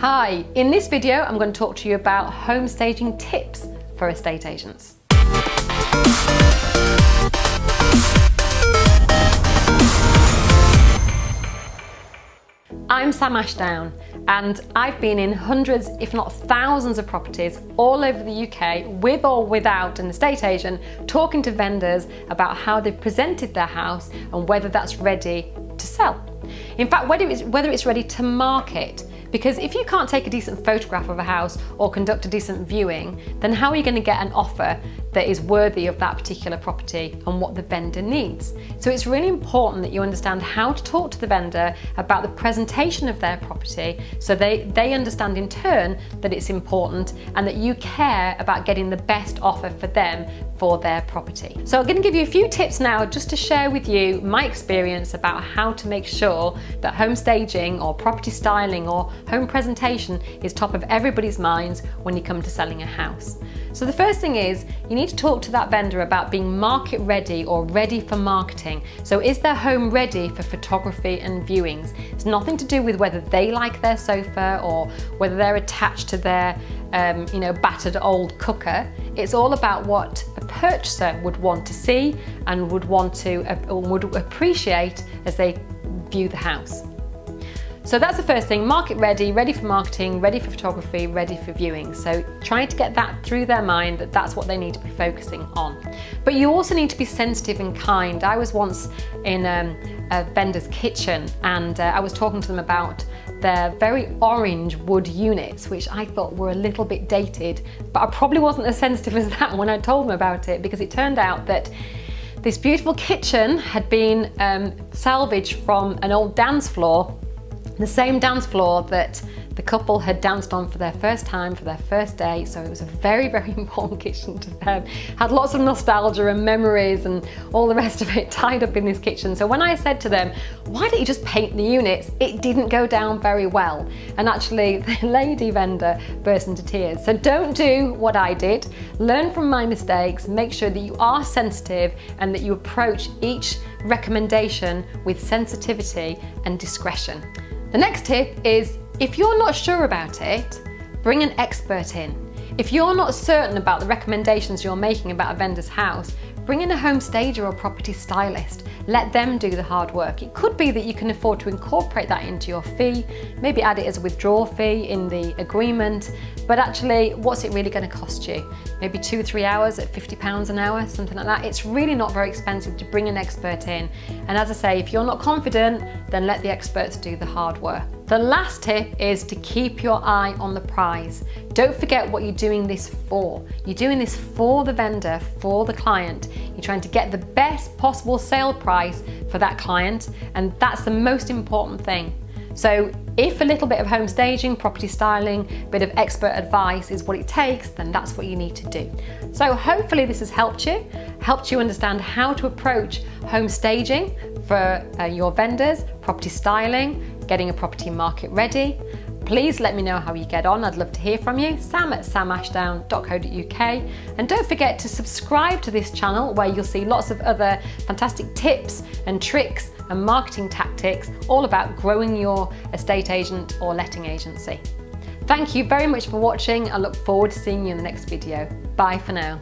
Hi, in this video I'm going to talk to you about home staging tips for estate agents. I'm Sam Ashdown and I've been in hundreds if not thousands of properties all over the UK with or without an estate agent, talking to vendors about how they've presented their house and whether that's ready to sell. In fact, whether it's ready to market. Because if you can't take a decent photograph of a house or conduct a decent viewing, then how are you going to get an offer that is worthy of that particular property and what the vendor needs? So it's really important that you understand how to talk to the vendor about the presentation of their property, so they understand in turn that it's important and that you care about getting the best offer for them for their property. So I'm going to give you a few tips now just to share with you my experience about how to make sure that home staging or property styling or home presentation is top of everybody's minds when you come to selling a house. So the first thing is you need to talk to that vendor about being market ready or ready for marketing. So is their home ready for photography and viewings? It's nothing to do with whether they like their sofa or whether they're attached to their battered old cooker. It's all about what a purchaser would want to see and would appreciate as they view the house. So that's the first thing: market ready, ready for marketing, ready for photography, ready for viewing. So trying to get that through their mind that that's what they need to be focusing on. But you also need to be sensitive and kind. I was once in a vendor's kitchen and I was talking to them about their very orange wood units, which I thought were a little bit dated, but I probably wasn't as sensitive as that when I told them about it, because it turned out that this beautiful kitchen had been salvaged from an old dance floor, the same dance floor that the couple had danced on for their first time, for their first day. So it was a very, very important kitchen to them. Had lots of nostalgia and memories and all the rest of it tied up in this kitchen. So when I said to them, why don't you just paint the units? It didn't go down very well. And actually the lady vendor burst into tears. So don't do what I did. Learn from my mistakes, make sure that you are sensitive and that you approach each recommendation with sensitivity and discretion. The next tip is, if you're not sure about it, bring an expert in. If you're not certain about the recommendations you're making about a vendor's house, bring in a home stager or property stylist. Let them do the hard work. It could be that you can afford to incorporate that into your fee, maybe add it as a withdrawal fee in the agreement, but actually, what's it really going to cost you? Maybe 2-3 hours at £50 an hour, something like that. It's really not very expensive to bring an expert in. And as I say, if you're not confident, then let the experts do the hard work. The last tip is to keep your eye on the prize. Don't forget what you're doing this for. You're doing this for the vendor, for the client. You're trying to get the best possible sale price for that client, and that's the most important thing. So if a little bit of home staging, property styling, a bit of expert advice is what it takes, then that's what you need to do. So hopefully this has helped you understand how to approach home staging for your vendors, property styling, getting a property market ready. Please let me know how you get on. I'd love to hear from you. sam@samashdown.co.uk. And don't forget to subscribe to this channel, where you'll see lots of other fantastic tips and tricks and marketing tactics all about growing your estate agent or letting agency. Thank you very much for watching. I look forward to seeing you in the next video. Bye for now.